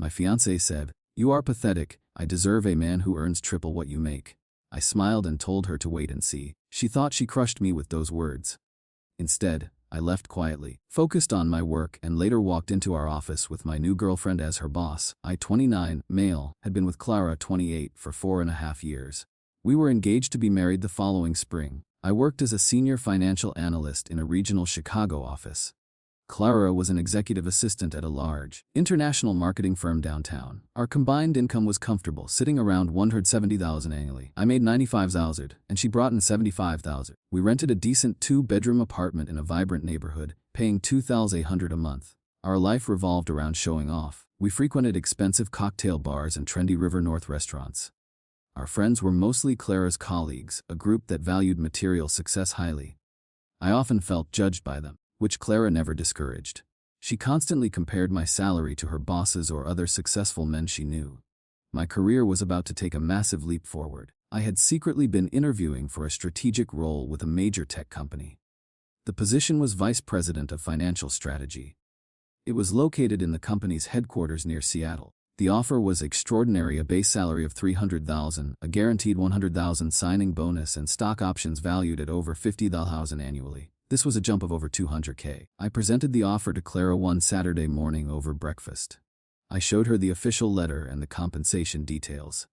My fiancé said, "You are pathetic. I deserve a man who earns triple what you make." I smiled and told her to wait and see. She thought she crushed me with those words. Instead, I left quietly, focused on my work, and later walked into our office with my new girlfriend as her boss. I, 29, male, had been with Clara, 28, for 4.5 years. We were engaged to be married the following spring. I worked as a senior financial analyst in a regional Chicago office. Clara was an executive assistant at a large, international marketing firm downtown. Our combined income was comfortable, sitting around $170,000 annually. I made $95,000, and she brought in $75,000. We rented a decent 2-bedroom apartment in a vibrant neighborhood, paying $2,800 a month. Our life revolved around showing off. We frequented expensive cocktail bars and trendy River North restaurants. Our friends were mostly Clara's colleagues, a group that valued material success highly. I often felt judged by them, which Clara never discouraged. She constantly compared my salary to her bosses or other successful men she knew. My career was about to take a massive leap forward. I had secretly been interviewing for a strategic role with a major tech company. The position was Vice President of Financial Strategy. It was located in the company's headquarters near Seattle. The offer was extraordinary: a base salary of $300,000, a guaranteed $100,000 signing bonus, and stock options valued at over $50,000 annually. This was a jump of over $200K. I presented the offer to Clara one Saturday morning over breakfast. I showed her the official letter and the compensation details.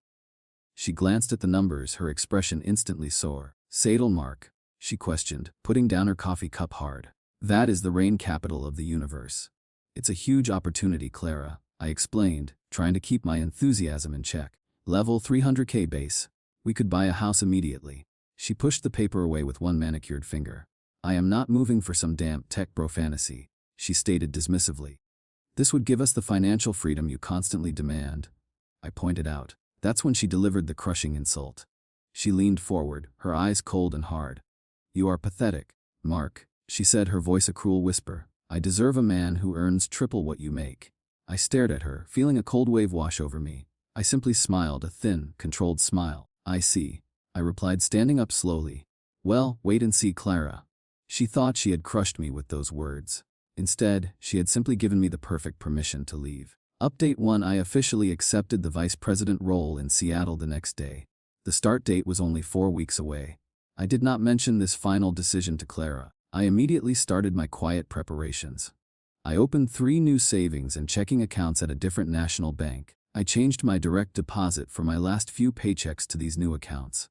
She glanced at the numbers, her expression instantly sore. "Seattle, Mark?" she questioned, putting down her coffee cup hard. "That is the rain capital of the universe." "It's a huge opportunity, Clara," I explained, trying to keep my enthusiasm in check. "Level 300K base. We could buy a house immediately." She pushed the paper away with one manicured finger. "I am not moving for some damp tech bro fantasy," she stated dismissively. "This would give us the financial freedom you constantly demand," I pointed out. That's when she delivered the crushing insult. She leaned forward, her eyes cold and hard. "You are pathetic, Mark," she said, her voice a cruel whisper. "I deserve a man who earns triple what you make." I stared at her, feeling a cold wave wash over me. I simply smiled, a thin, controlled smile. "I see," I replied, standing up slowly. "Well, wait and see, Clara." She thought she had crushed me with those words. Instead, she had simply given me the perfect permission to leave. Update 1: I officially accepted the vice president role in Seattle the next day. The start date was only 4 weeks away. I did not mention this final decision to Clara. I immediately started my quiet preparations. I opened 3 new savings and checking accounts at a different national bank. I changed my direct deposit for my last few paychecks to these new accounts.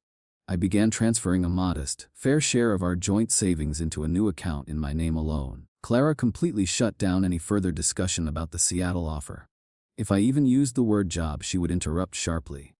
I began transferring a modest, fair share of our joint savings into a new account in my name alone. Clara completely shut down any further discussion about the Seattle offer. If I even used the word job, she would interrupt sharply.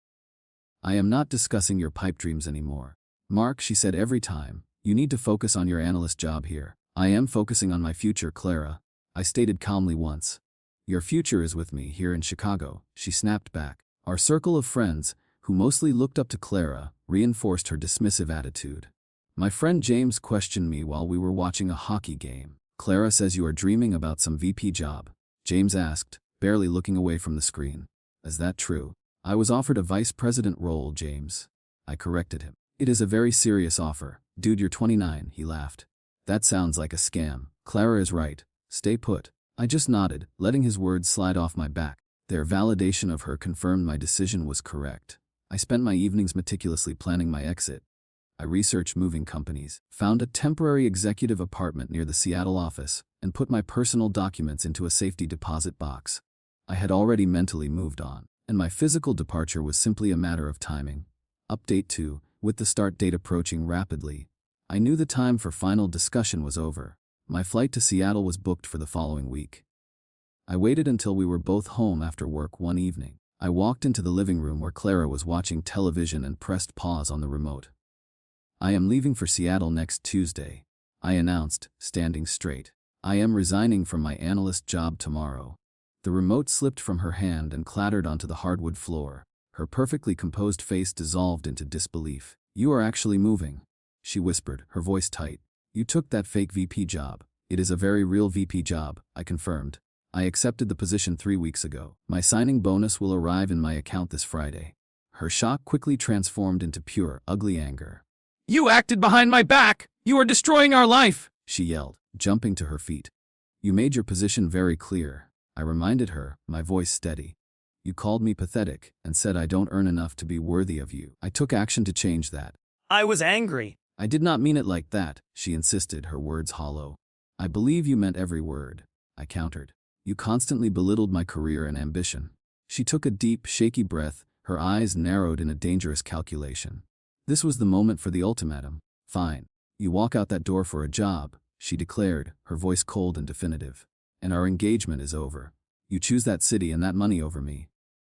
"I am not discussing your pipe dreams anymore, Mark," she said every time. "You need to focus on your analyst job here." "I am focusing on my future, Clara," I stated calmly once. "Your future is with me here in Chicago," she snapped back. Our circle of friends, who mostly looked up to Clara, reinforced her dismissive attitude. My friend James questioned me while we were watching a hockey game. "Clara says you are dreaming about some VP job," James asked, barely looking away from the screen. "Is that true?" "I was offered a vice president role, James," I corrected him. "It is a very serious offer. Dude, you're 29, he laughed. "That sounds like a scam." "Clara is right. Stay put." I just nodded, letting his words slide off my back. Their validation of her confirmed my decision was correct. I spent my evenings meticulously planning my exit. I researched moving companies, found a temporary executive apartment near the Seattle office, and put my personal documents into a safety deposit box. I had already mentally moved on, and my physical departure was simply a matter of timing. Update 2: with the start date approaching rapidly, I knew the time for final discussion was over. My flight to Seattle was booked for the following week. I waited until we were both home after work one evening. I walked into the living room where Clara was watching television and pressed pause on the remote. "I am leaving for Seattle next Tuesday," I announced, standing straight. "I am resigning from my analyst job tomorrow." The remote slipped from her hand and clattered onto the hardwood floor. Her perfectly composed face dissolved into disbelief. "You are actually moving," she whispered, her voice tight. "You took that fake VP job." "It is a very real VP job," I confirmed. "I accepted the position 3 weeks ago. My signing bonus will arrive in my account this Friday." Her shock quickly transformed into pure, ugly anger. "You acted behind my back! You are destroying our life!" she yelled, jumping to her feet. "You made your position very clear," I reminded her, my voice steady. You called me pathetic and said I don't earn enough to be worthy of you. I took action to change that. I was angry. I did not mean it like that, she insisted, her words hollow. I believe you meant every word, I countered. You constantly belittled my career and ambition. She took a deep, shaky breath, her eyes narrowed in a dangerous calculation. This was the moment for the ultimatum. Fine. You walk out that door for a job, she declared, her voice cold and definitive. And our engagement is over. You choose that city and that money over me.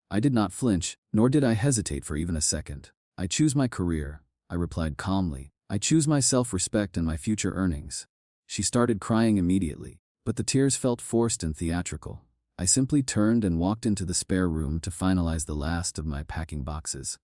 I did not flinch, nor did I hesitate for even a second. I choose my career, I replied calmly. I choose my self-respect and my future earnings. She started crying immediately, but the tears felt forced and theatrical. I simply turned and walked into the spare room to finalize the last of my packing boxes.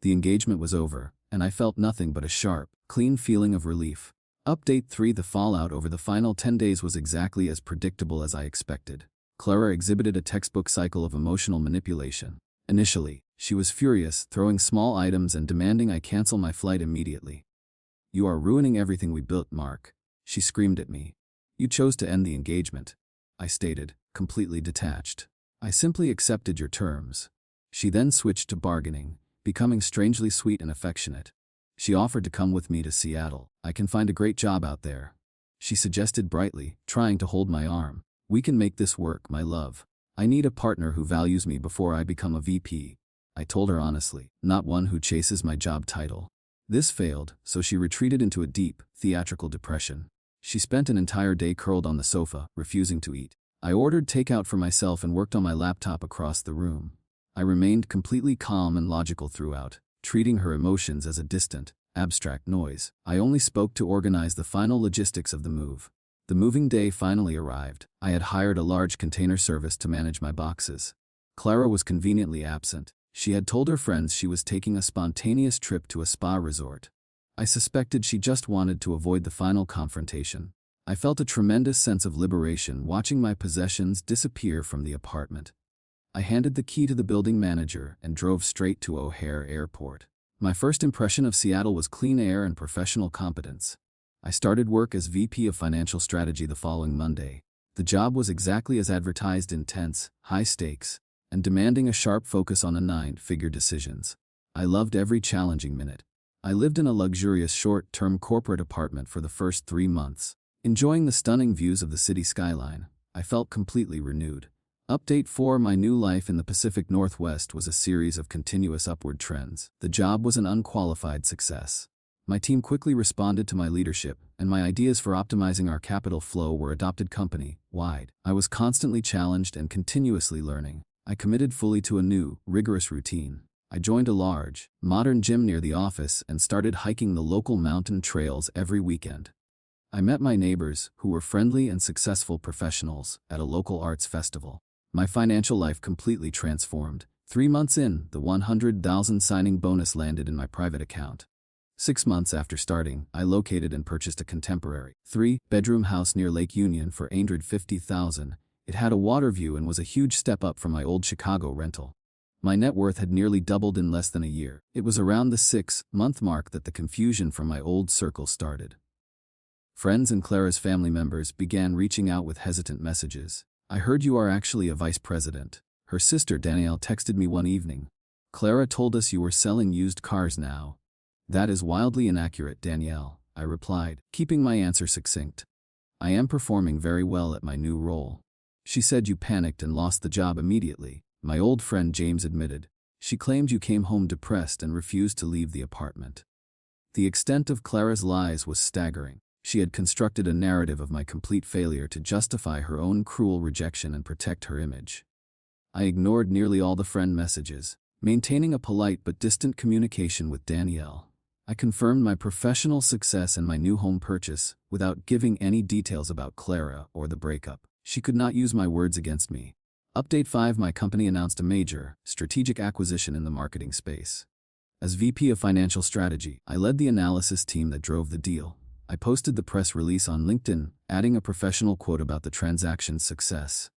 The engagement was over, and I felt nothing but a sharp, clean feeling of relief. Update 3: The fallout over the final 10 days was exactly as predictable as I expected. Clara exhibited a textbook cycle of emotional manipulation. Initially, she was furious, throwing small items and demanding I cancel my flight immediately. You are ruining everything we built, Mark, she screamed at me. You chose to end the engagement, I stated, completely detached. I simply accepted your terms. She then switched to bargaining, becoming strangely sweet and affectionate. She offered to come with me to Seattle. I can find a great job out there, she suggested brightly, trying to hold my arm. We can make this work, my love. I need a partner who values me before I become a VP, I told her honestly, not one who chases my job title. This failed, so she retreated into a deep, theatrical depression. She spent an entire day curled on the sofa, refusing to eat. I ordered takeout for myself and worked on my laptop across the room. I remained completely calm and logical throughout, treating her emotions as a distant, abstract noise. I only spoke to organize the final logistics of the move. The moving day finally arrived. I had hired a large container service to manage my boxes. Clara was conveniently absent. She had told her friends she was taking a spontaneous trip to a spa resort. I suspected she just wanted to avoid the final confrontation. I felt a tremendous sense of liberation watching my possessions disappear from the apartment. I handed the key to the building manager and drove straight to O'Hare Airport. My first impression of Seattle was clean air and professional competence. I started work as VP of Financial Strategy the following Monday. The job was exactly as advertised: intense, high stakes, and demanding a sharp focus on 9-figure decisions. I loved every challenging minute. I lived in a luxurious short-term corporate apartment for the first 3 months. Enjoying the stunning views of the city skyline, I felt completely renewed. Update 4: My new life in the Pacific Northwest was a series of continuous upward trends. The job was an unqualified success. My team quickly responded to my leadership, and my ideas for optimizing our capital flow were adopted company-wide. I was constantly challenged and continuously learning. I committed fully to a new, rigorous routine. I joined a large, modern gym near the office and started hiking the local mountain trails every weekend. I met my neighbors, who were friendly and successful professionals, at a local arts festival. My financial life completely transformed. 3 months in, the $100,000 signing bonus landed in my private account. 6 months after starting, I located and purchased a contemporary 3-bedroom house near Lake Union for $850,000. It had a water view and was a huge step up from my old Chicago rental. My net worth had nearly doubled in less than a year. It was around the 6-month mark that the confusion from my old circle started. Friends and Clara's family members began reaching out with hesitant messages. I heard you are actually a vice president. Her sister Danielle texted me one evening. Clara told us you were selling used cars now. That is wildly inaccurate, Danielle, I replied, keeping my answer succinct. I am performing very well at my new role. She said you panicked and lost the job immediately, my old friend James admitted. She claimed you came home depressed and refused to leave the apartment. The extent of Clara's lies was staggering. She had constructed a narrative of my complete failure to justify her own cruel rejection and protect her image. I ignored nearly all the friend messages, maintaining a polite but distant communication with Danielle. I confirmed my professional success and my new home purchase, without giving any details about Clara or the breakup. She could not use my words against me. Update 5: My company announced a major, strategic acquisition in the marketing space. As VP of Financial Strategy, I led the analysis team that drove the deal. I posted the press release on LinkedIn, adding a professional quote about the transaction's success.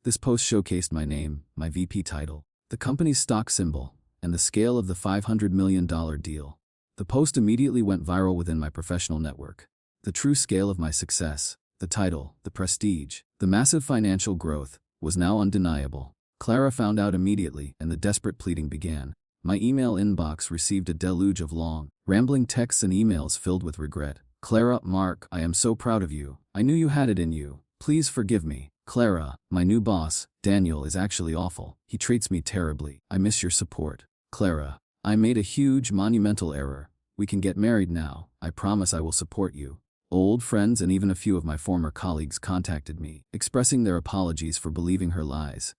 This post showcased my name, my VP title, the company's stock symbol, and the scale of the $500 million deal. The post immediately went viral within my professional network. The true scale of my success, the title, the prestige, the massive financial growth, was now undeniable. Clara found out immediately, and the desperate pleading began. My email inbox received a deluge of long, rambling texts and emails filled with regret. Clara, Mark, I am so proud of you. I knew you had it in you. Please forgive me. Clara, my new boss, Daniel, is actually awful. He treats me terribly. I miss your support. Clara, I made a huge, monumental error. We can get married now. I promise I will support you. Old friends and even a few of my former colleagues contacted me, expressing their apologies for believing her lies.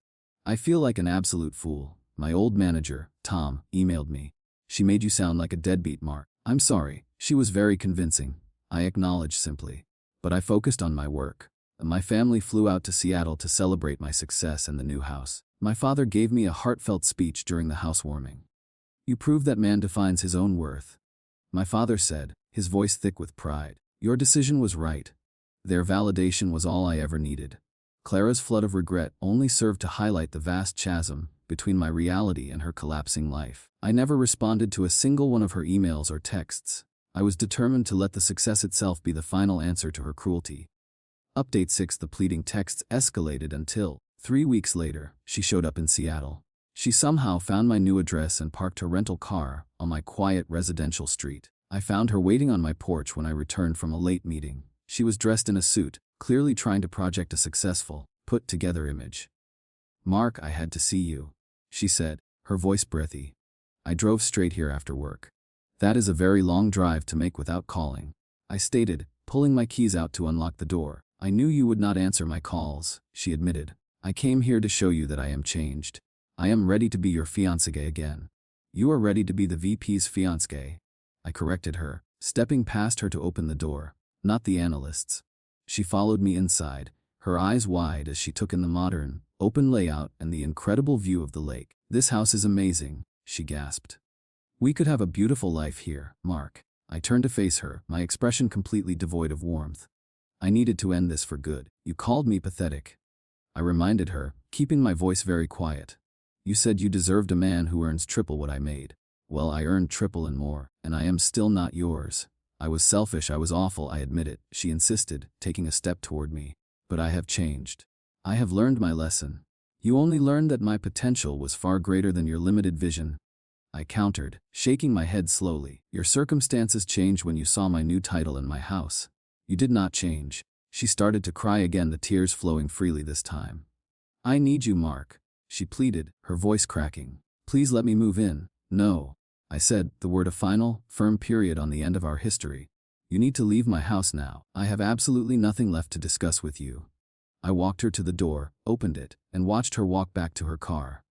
I feel like an absolute fool. My old manager, Tom, emailed me. She made you sound like a deadbeat, Mark. I'm sorry. She was very convincing. I acknowledged simply. But I focused on my work. My family flew out to Seattle to celebrate my success in the new house. My father gave me a heartfelt speech during the housewarming. You prove that man defines his own worth. My father said, his voice thick with pride. Your decision was right. Their validation was all I ever needed. Clara's flood of regret only served to highlight the vast chasm between my reality and her collapsing life. I never responded to a single one of her emails or texts. I was determined to let the success itself be the final answer to her cruelty. Update 6. The pleading texts escalated until, 3 weeks later, she showed up in Seattle. She somehow found my new address and parked her rental car on my quiet residential street. I found her waiting on my porch when I returned from a late meeting. She was dressed in a suit, clearly trying to project a successful, put-together image. Mark, I had to see you, she said, her voice breathy. I drove straight here after work. That is a very long drive to make without calling, I stated, pulling my keys out to unlock the door. I knew you would not answer my calls, she admitted. I came here to show you that I am changed. I am ready to be your fiancée again. You are ready to be the VP's fiancée, I corrected her, stepping past her to open the door, not the analyst's. She followed me inside, her eyes wide as she took in the modern, open layout and the incredible view of the lake. This house is amazing, she gasped. We could have a beautiful life here, Mark. I turned to face her, my expression completely devoid of warmth. I needed to end this for good. You called me pathetic, I reminded her, keeping my voice very quiet. You said you deserved a man who earns triple what I made. Well, I earned triple and more, and I am still not yours. I was selfish, I was awful, I admit it, she insisted, taking a step toward me. But I have changed. I have learned my lesson. You only learned that my potential was far greater than your limited vision, I countered, shaking my head slowly. Your circumstances changed when you saw my new title in my house. You did not change. She started to cry again, the tears flowing freely this time. I need you, Mark, she pleaded, her voice cracking. Please let me move in. No, I said, the word a final, firm period on the end of our history. You need to leave my house now. I have absolutely nothing left to discuss with you. I walked her to the door, opened it, and watched her walk back to her car.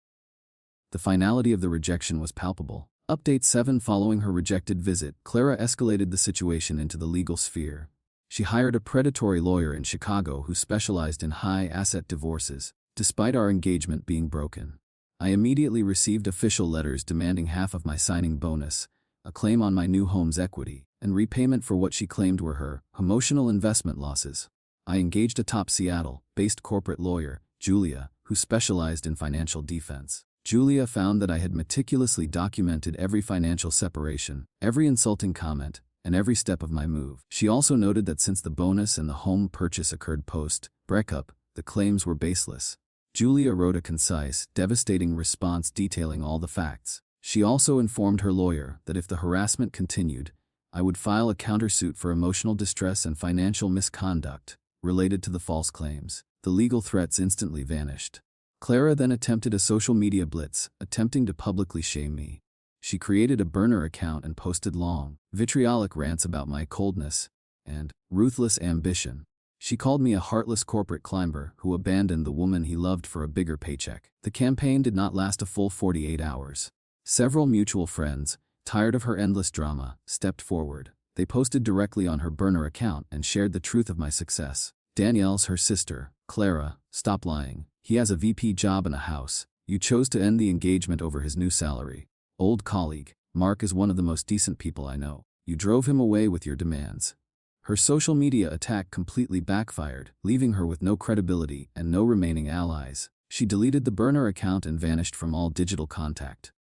The finality of the rejection was palpable. Update 7. Following her rejected visit, Clara escalated the situation into the legal sphere. She hired a predatory lawyer in Chicago who specialized in high-asset divorces, despite our engagement being broken. I immediately received official letters demanding half of my signing bonus, a claim on my new home's equity, and repayment for what she claimed were her emotional investment losses. I engaged a top Seattle-based corporate lawyer, Julia, who specialized in financial defense. Julia found that I had meticulously documented every financial separation, every insulting comment, and every step of my move. She also noted that since the bonus and the home purchase occurred post-breakup, the claims were baseless. Julia wrote a concise, devastating response detailing all the facts. She also informed her lawyer that if the harassment continued, I would file a countersuit for emotional distress and financial misconduct related to the false claims. The legal threats instantly vanished. Clara then attempted a social media blitz, attempting to publicly shame me. She created a burner account and posted long, vitriolic rants about my coldness and ruthless ambition. She called me a heartless corporate climber who abandoned the woman he loved for a bigger paycheck. The campaign did not last a full 48 hours. Several mutual friends, tired of her endless drama, stepped forward. They posted directly on her burner account and shared the truth of my success. Danielle's her sister, Clara, stop lying. He has a VP job and a house. You chose to end the engagement over his new salary. Old colleague, Mark is one of the most decent people I know. You drove him away with your demands. Her social media attack completely backfired, leaving her with no credibility and no remaining allies. She deleted the burner account and vanished from all digital contact.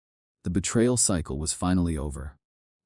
The betrayal cycle was finally over.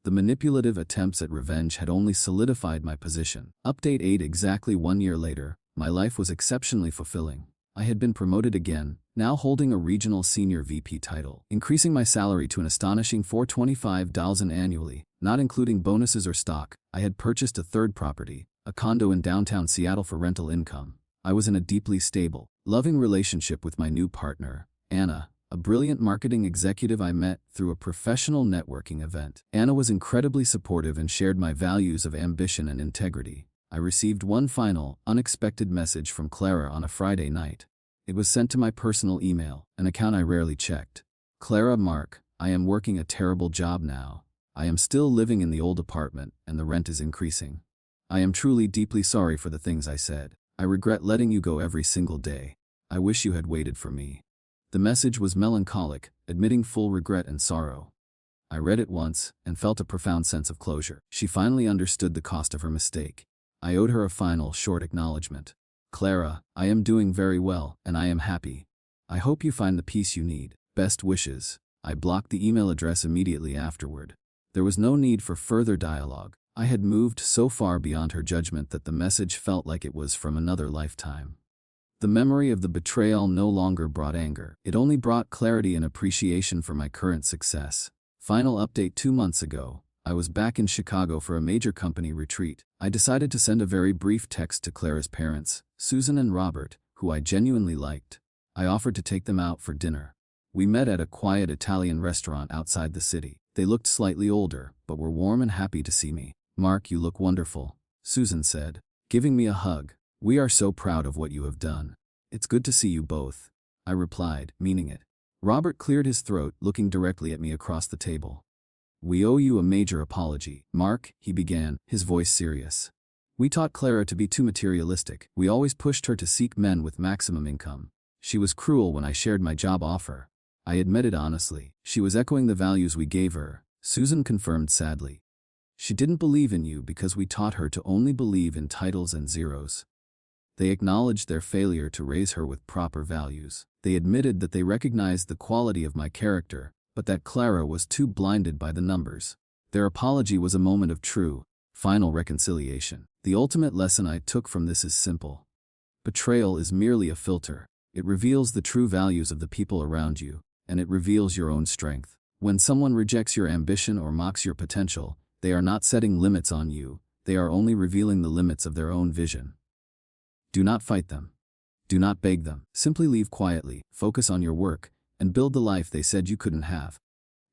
The manipulative attempts at revenge had only solidified my position. Update 8. Exactly 1 year later, my life was exceptionally fulfilling. I had been promoted again, now holding a regional senior VP title, increasing my salary to an astonishing $425,000 annually, not including bonuses or stock. I had purchased a third property, a condo in downtown Seattle for rental income. I was in a deeply stable, loving relationship with my new partner, Anna, a brilliant marketing executive I met through a professional networking event. Anna was incredibly supportive and shared my values of ambition and integrity. I received one final, unexpected message from Clara on a Friday night. It was sent to my personal email, an account I rarely checked. Clara, Mark, I am working a terrible job now. I am still living in the old apartment, and the rent is increasing. I am truly deeply sorry for the things I said. I regret letting you go every single day. I wish you had waited for me. The message was melancholic, admitting full regret and sorrow. I read it once and felt a profound sense of closure. She finally understood the cost of her mistake. I owed her a final, short acknowledgement. Clara, I am doing very well, and I am happy. I hope you find the peace you need. Best wishes. I blocked the email address immediately afterward. There was no need for further dialogue. I had moved so far beyond her judgment that the message felt like it was from another lifetime. The memory of the betrayal no longer brought anger. It only brought clarity and appreciation for my current success. Final update: 2 months ago, I was back in Chicago for a major company retreat. I decided to send a very brief text to Clara's parents, Susan and Robert, who I genuinely liked. I offered to take them out for dinner. We met at a quiet Italian restaurant outside the city. They looked slightly older, but were warm and happy to see me. "Mark, you look wonderful," Susan said, giving me a hug. "We are so proud of what you have done." "It's good to see you both," I replied, meaning it. Robert cleared his throat, looking directly at me across the table. "We owe you a major apology, Mark," he began, his voice serious. "We taught Clara to be too materialistic. We always pushed her to seek men with maximum income. She was cruel when I shared my job offer." I admitted honestly. "She was echoing the values we gave her," Susan confirmed sadly. "She didn't believe in you because we taught her to only believe in titles and zeros." They acknowledged their failure to raise her with proper values. They admitted that they recognized the quality of my character, but that Clara was too blinded by the numbers. Their apology was a moment of true, final reconciliation. The ultimate lesson I took from this is simple. Betrayal is merely a filter. It reveals the true values of the people around you, and it reveals your own strength. When someone rejects your ambition or mocks your potential, they are not setting limits on you, they are only revealing the limits of their own vision. Do not fight them. Do not beg them. Simply leave quietly, focus on your work, and build the life they said you couldn't have.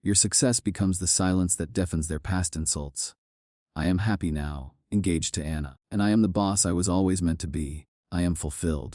Your success becomes the silence that deafens their past insults. I am happy now, engaged to Anna, and I am the boss I was always meant to be. I am fulfilled.